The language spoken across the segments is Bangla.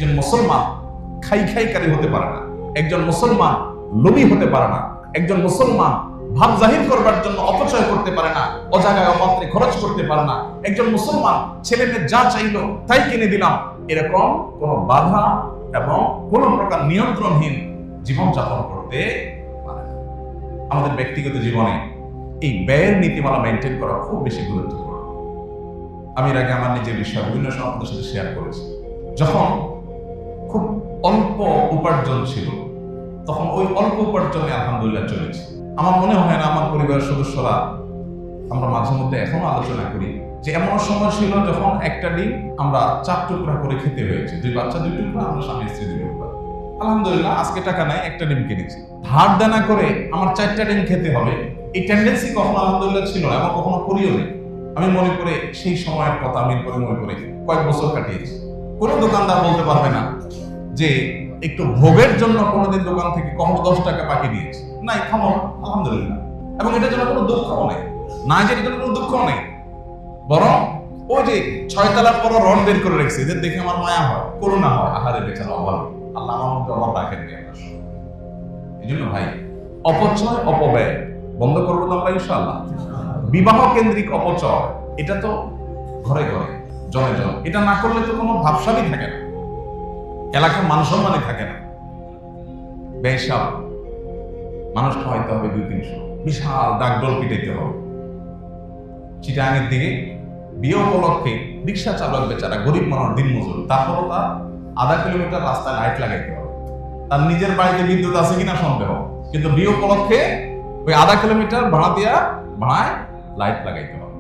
একজন মুসলমান খাইকারি হতে পারে না, একজন মুসলমান লোভী হতে পারে না, একজন মুসলমান ভাব জাহির করবার জন্য অপচয় করতে পারে না, অজাগায় অপাত্রে খরচ করতে পারে না, একজন মুসলমান ছেলে মেয়ে যা চাইলো তাই কিনে দিলাম, এরকম কোনো বাধা এবং কোনো প্রকার নিয়ন্ত্রণহীন জীবনযাপন করতে পারে না। আমাদের ব্যক্তিগত জীবনে এই ব্যয়ের নীতিমালা মেনটেন করা খুব বেশি গুরুত্বপূর্ণ। আমি এর আগে আমার নিজের বিষয় বিভিন্ন সময় আপনাদের সাথে শেয়ার করেছি। যখন খুব অল্প উপার্জন ছিল, তখন ওই অল্প উপার্জনে আলহামদুলিল্লাহ চলেছে। আমার মনে হয় না আমার পরিবারের সদস্যরা, আমরা মাঝে মধ্যে এখনো আলোচনা করি যে এমন সময় ছিল যখন একটা ডিম আমরা 4 টুকরা করে খেতে হয়েছে, 2 বাচ্চা 2 টুকরা, আমরা স্বামী স্ত্রী 2 টুকরা। আলহামদুলিল্লাহ আজকে টাকা নাই, একটা ডিম কিনেছি। ধার দেনা করে আমার 4টা ডিম খেতে হবে, এই টেন্ডেন্সি কখনো আলহামদুলিল্লাহ ছিল না, আমার কখনো করিও নেই। আমি মনে করে সেই সময়ের কথা আমি মনে করে কয়েক বছর কাটিয়েছি। কোনো দোকানদার বলতে পারবে না যে একটু ভোগের জন্য কোনোদিন দোকান থেকে কখনো 10 টাকা বাকি দিয়েছে, নাই, খামো আলহামদুলিল্লাহ। এবং এটার জন্য কোনো দুঃখও নেই, না যে এটার জন্য কোনো দুঃখও নেই, বরং ওই যে 6 তলার পর রড বের করে রেখেছে, এদের দেখে আমার মায়া হয়, করুণা হয়, আহারে বেচারা অভাব, আল্লাহ আমার মধ্যে অভাব রাখেন। এই জন্য ভাই, অপচয় অপব্যয় বন্ধ করবো তো আমরা ইনশাআল্লাহ। বিবাহ কেন্দ্রিক অপচয়, এটা তো ঘরে ঘরে জনে জনে, এটা না করলে তো কোনো ভাবসাবই থাকে না, এলাকার মান সম্মানই থাকে না। ব্যয়সাব মানুষ খাওয়াইতে হবে 200-300, বিশাল ডাকডোল পিটাইতে হবে। চিটাঙের দিকে বিয়ে উপলক্ষে রিক্সা চালক বেচারা গরিব মানুষ, দিনমজুর, তারপরও তার আধা কিলোমিটার রাস্তায় লাইট লাগাইতে হবে। তার নিজের বাড়িতে বিদ্যুৎ আছে কিনা সন্দেহ, কিন্তু বিয়ে উপলক্ষে ওই আধা কিলোমিটার ভাড়ায় লাইট লাগাইতে হবে।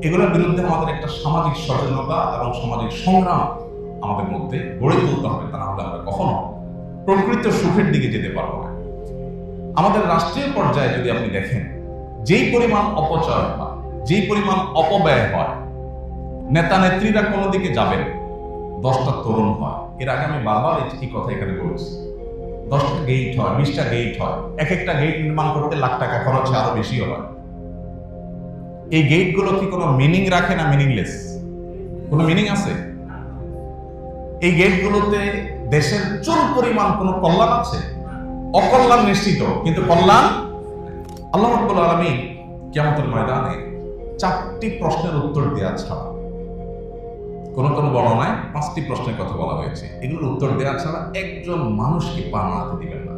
এগুলোর বিরুদ্ধে আমাদের একটা সামাজিক সচেতনতা এবং সামাজিক সংগ্রাম আমাদের মধ্যে গড়ে তুলতে হবে, তা না হলে আমরা কখনো প্রকৃত সুখের দিকে যেতে পারবো না। আমাদের রাষ্ট্রীয় পর্যায়ে যদি আপনি দেখেন, যেই পরিমাণ অপচয় হয়, যেই পরিমাণ অপব্যয় হয়, নেতা নেত্রীরা কোনো দিকে যাবেন, 10টা তরুণ হয়। এর আগে আমি বারবার এই কথা এখানে বলেছি, 10টা গেট হয়, 20টা গেট হয়, এক একটা গেট নির্মাণ করতে লাখ টাকা খরচ, আরো বেশিও হয়। এই গেটগুলো কি কোনো মিনিং রাখে না মিনিংলেস? কোনো মিনিং আছে? এই গেটগুলোতে দেশের চুল পরিমাণ কোনো কল্যাণ আছে? অকল্যাণ নিশ্চিত, কিন্তু কল্যাণ। আল্লাহ রাব্বুল আলামিন কিয়ামতের ময়দানে 4টি প্রশ্নের উত্তর দেওয়া ছাড়া, কোন কোন বর্ণনায় 5টি প্রশ্নের কথা বলা হয়েছে, এগুলোর উত্তর দেওয়া ছাড়া একজন মানুষকে পা নাড়াতে দিবেন না।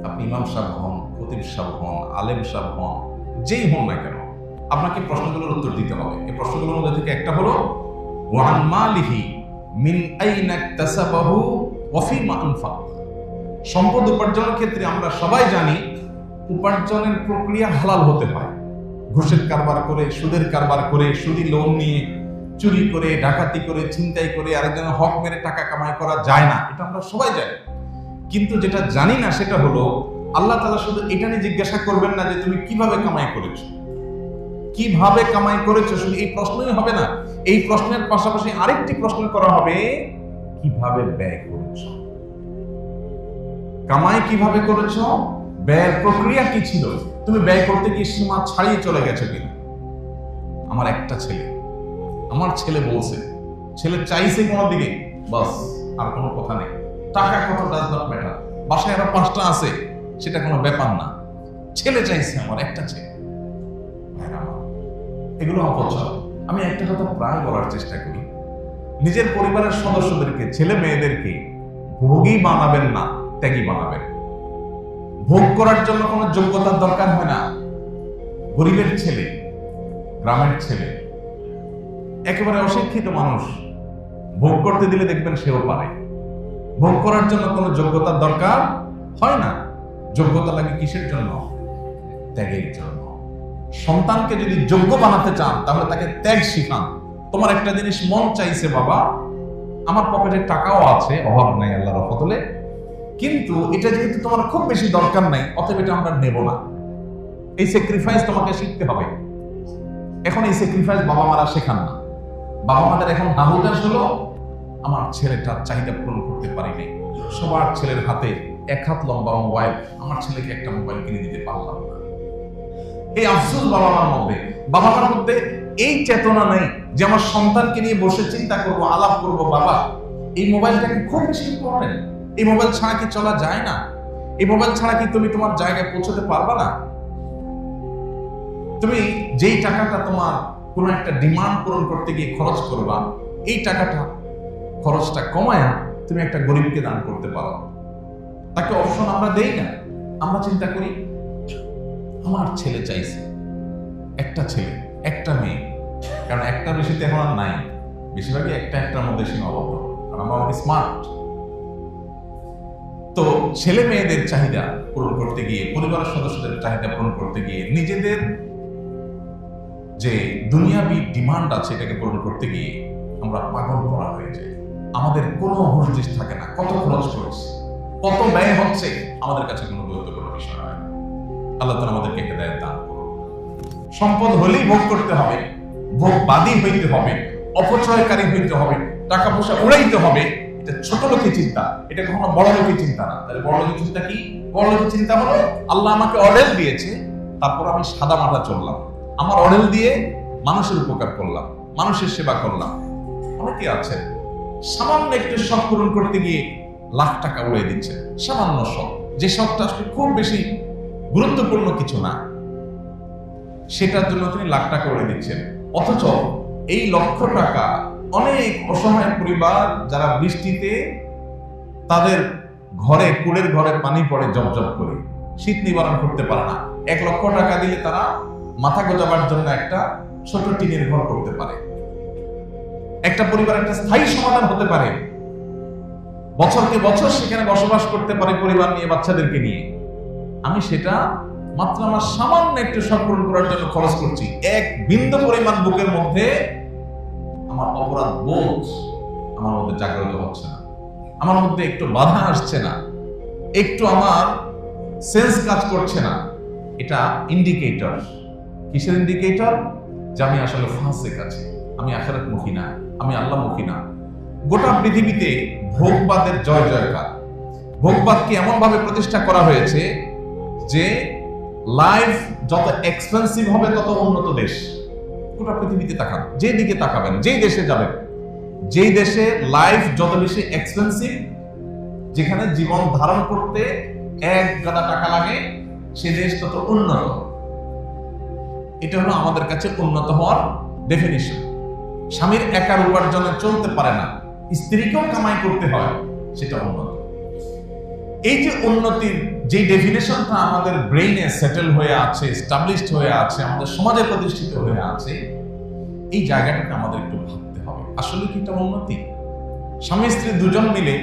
আপনি ইমাম সাহেব হন, খতিব সাহেব হন, আলেম সাহেব হন, যেই হন না কেন, আপনাকে প্রশ্নগুলোর উত্তর দিতে হবে। এই প্রশ্নগুলোর মধ্যে থেকে একটা হলো ওয়ান মালিহি মিন আইনা ইকতাসাবাহু ওয়া ফিমা আনফাক। সম্পদ উপার্জনের ক্ষেত্রে আমরা সবাই জানি উপার্জনের প্রক্রিয়া হালাল হতে হয়। ঘুষের কারবার করে, সুদের কারবার করে, সুদি লোন নিয়ে, চুরি করে, ডাকাতি করে, ছিনতাই করে আরেকজনের হক মেরে টাকা কামাই করা যায় না, এটা আমরা সবাই জানি। কিন্তু যেটা জানি না সেটা হলো আল্লাহ তাআলা শুধু এটা নিয়ে জিজ্ঞাসা করবেন না যে তুমি কিভাবে কামাই করেছো, কিভাবে কামাই করেছো, শুধু এই প্রশ্নই হবে না। এই প্রশ্নের পাশাপাশি আরেকটি প্রশ্ন করা হবে, কিভাবে ব্যয় করেছো। কামাই কিভাবে করেছো, ব্যয়ের প্রক্রিয়া কি ছিল, তুমি ব্যয় করতে গিয়ে সীমা ছাড়িয়ে চলে গেছো কিনা। আমার একটা ছেলে, আমার ছেলে বলছে, ছেলে চাইছে কোনো দিকে, বাস আর কোনো কথা নেই, টাকা কত ডাজ নট ম্যাটার, বাসায় আরো 5টা আছে সেটা কোনো ব্যাপার না, ছেলে চাইছে, আমার একটা ছেলে। এগুলো অপচয়। আমি একটা কথা প্রায় বলার চেষ্টা করি, নিজের পরিবারের সদস্যদেরকে, ছেলে মেয়েদেরকে ভোগী বানাবেন না, ত্যাগী বানাবেন। ভোগ করার জন্য কোনো যোগ্যতার দরকার হয় না। গরিবের ছেলে, গ্রামের ছেলে, একেবারে অশিক্ষিত মানুষ ভোগ করতে দিলে দেখবেন সেও পারে। ভোগ করার জন্য কোনো যোগ্যতার দরকার হয় না। যোগ্যতা লাগে কিসের জন্য? ত্যাগের জন্য। সন্তানকে যদি যোগ্য বানাতে চান তাহলে তাকে ত্যাগ শিখান। তোমার একটা জিনিস মন চাইছে, বাবা আমার পকেটে টাকাও আছে, অভাব নাই আল্লাহর রহমতে, কিন্তু এটা যেহেতু তোমার খুব বেশি দরকার নাই, অতএব এটা আমরা নেব না। এই স্যাক্রিফাইস তোমাকে শিখতে হবে। এখন এই স্যাক্রিফাইস বাবা মারা শেখান না। বাবা মাদের এখন হাহুতাশ হলো, আমার ছেলেটার চাহিদা পূরণ করতে পারিনি, সবার ছেলের হাতে 1 হাত লম্বা মোবাইল, আমার ছেলেকে একটা মোবাইল কিনে দিতে পারলাম না। এই আফসোস বাবা মার মধ্যে। বাবা মার মধ্যে এই চেতনা নেই যে আমার সন্তানকে নিয়ে বসে চিন্তা করবো, আলাপ করবো, বাবা এই মোবাইলটা কি খুব বেশি ইম্পর্টেন্ট? এই মোবাইল ছাড়া কি চলা যায় না? এই মোবাইল ছাড়া কি তুমি তোমার জায়গায় পৌঁছতে পারবা না? তুমি যেই টাকাটা তোমার কোন একটা ডিমান্ড পূরণ করতে গিয়ে খরচ করবা, এই টাকাটা খরচটা কমায়া তুমি একটা গরিবকে দান করতে পারো। তাকে অপশন আমরা দেই না। আমরা চিন্তা করি আমার ছেলে চাইছে, একটা ছেলে একটা মেয়ে, কারণ একটা বেশিতে এখন আর নাই, বেশিরভাগই একটার মধ্যে সীমাবদ্ধ। কারণ আমরা অনেক স্মার্ট। তো ছেলে মেয়েদের চাহিদা পূরণ করতে গিয়ে, পরিবারের সদস্যদের চাহিদা পূরণ করতে গিয়ে, নিজেদের যে দুনিয়াবি ডিমান্ড আছে এটাকে পূরণ করতে গিয়ে আমরা পাগল করা হয়ে যাই। আমাদের কোনো হুঁশ থাকে না, কত খরচ করছে, কত ব্যয় হচ্ছে, আমাদের কাছে কোনো গুরুত্বপূর্ণ বিষয় হয় না। আল্লাহ তাআলা আমাদেরকে হেদায়েত দান করুন। সম্পদ হলেই ভোগ করতে হবে, ভোগবাদী হইতে হবে, অপচয়কারী হইতে হবে, টাকা পয়সা উড়াইতে হবে, এটা ছোট লোকের চিন্তা, এটা কখনো বড় লোকের চিন্তা না। তাহলে বড় লোকের চিন্তা কি? বড় লোকের চিন্তা হলো আল্লাহ আমাকে অর্ডার দিয়েছে, তারপর আমি সাদা মাথা চললাম, আমার অর্ডার দিয়ে মানুষের উপকার করলাম, মানুষের সেবা করলাম। অনেকে আছে সামান্য একটু শখ পূরণ করতে গিয়ে লাখ টাকা উড়িয়ে দিচ্ছে, সামান্য শখ, যে শখটা আসলে খুব বেশি গুরুত্বপূর্ণ কিছু না, সেটার জন্য তিনি লাখ টাকা উড়িয়ে দিচ্ছেন। অথচ এই লক্ষ টাকা অনেক অসহায় পরিবার যারা বৃষ্টিতে তাদের ঘরে, কুড়ের ঘরে পানি পড়ে জবজব করে, শীত নিবারণ করতে পারে না, 1 লক্ষ টাকা দিলে তারা মাথা গোজাবার জন্য একটা ছোট টিনের ঘর করতে পারে। একটা পরিবার একটা স্থায়ী সমাধান হতে পারে, বছরকে বছর সেখানে বসবাস করতে পারে পরিবার নিয়ে, বাচ্চাদেরকে নিয়ে। আমি সেটা মাত্র আমার সামান্য একটু শখ পূরণ করার জন্য খরচ করছি। এক বিন্দু পরিমাণ বুকের মধ্যে আমার অপরাধ বোধ আমার মধ্যে জাগ্রত হচ্ছে না, আমার মধ্যে একটু বাধা আসছে না, একটু আমার সেন্স কাজ করছে না। এটা ইন্ডিকেটর। কিসের ইন্ডিকেটর? যে আমি আসলে ফাসিক আছি, আমি আখিরাতমুখী না, আমি আল্লাহমুখী না। গোটা পৃথিবীতে ভোগবাদের জয় জয়কার। ভোগবাদকে এমন ভাবে প্রতিষ্ঠা করা হয়েছে যে লাইফ যত এক্সপেন্সিভ হবে তত উন্নত দেশ। গোটা পৃথিবীতে তাকান, যে দিকে তাকাবেন, যেই দেশে যাবেন, যেই দেশে লাইফ যত বেশি এক্সপেন্সিভ, যেখানে জীবন ধারণ করতে 1 গাদা টাকা লাগে, সে দেশ তত উন্নত। এটা হলো আমাদের কাছে উন্নত হওয়ার ডেফিনিশন। স্বামীর একার উপার্জনে চলতে পারে না, স্ত্রীকেও কামাই করতে হয়, সেটা উন্নত। এই যে উন্নতির যে ডেফিনেশনটা আমাদের ব্রেইনে সেটেল হয়ে আছে, এস্টাবলিশড হয়ে আছে, আমাদের সমাজে প্রতিষ্ঠিত হয়ে আছে, এই জায়গাটাকে আমাদের একটু ভাবতে হবে, আসলে কি এটা উন্নতি? স্বামী স্ত্রী দুজন মিলে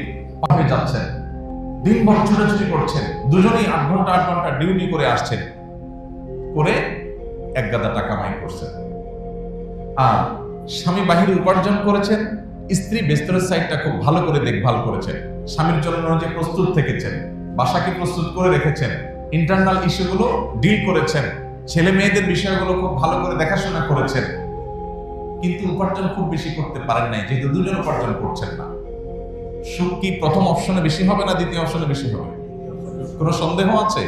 পাবে যাচ্ছেন, দিনভর ছুটাছুটি করছেন, দুজনেই 8 ঘন্টা ডিউটি করে আসছেন, করে 1 গাদা টাকা কামাই করছেন। আর স্বামী বাহিরে উপার্জন করেছেন, স্ত্রী বেস্তরের সাইডটা খুব ভালো করে দেখভাল করেছেন, স্বামীর জন্য যে প্রস্তুত থেকেছেন, বাসাকে প্রস্তুত করে রেখেছেন, ইন্টারনাল ইস্যুগুলো ডিল করেছেন, ছেলে মেয়েদের বিষয়গুলো খুব ভালো করে দেখাশোনা করেছেন। কিন্তু উপার্জন খুব বেশি করতে পারেন নাই, যেহেতু দুজন উপার্জন করছেন না। সুখ কি প্রথম অপশনে বেশি হবে না দ্বিতীয় অপশনে বেশি হবে? কোনো সন্দেহ আছে?